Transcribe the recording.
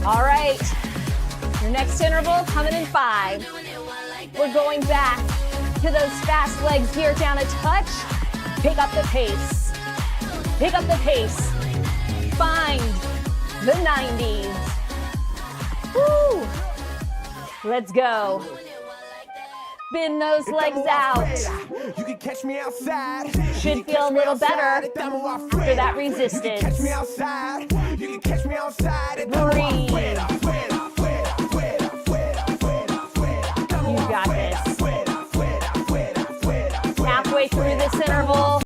All right, your next interval coming in 5. We're going back to those fast legs here, down a touch. Pick up the pace. Pick up the pace. Find the 90s. Woo! Let's go. Spin those legs out. You can catch me outside. Should feel a little better for that resistance. Catch me outside. You can catch me outside. Breathe. You got this. Halfway through this interval.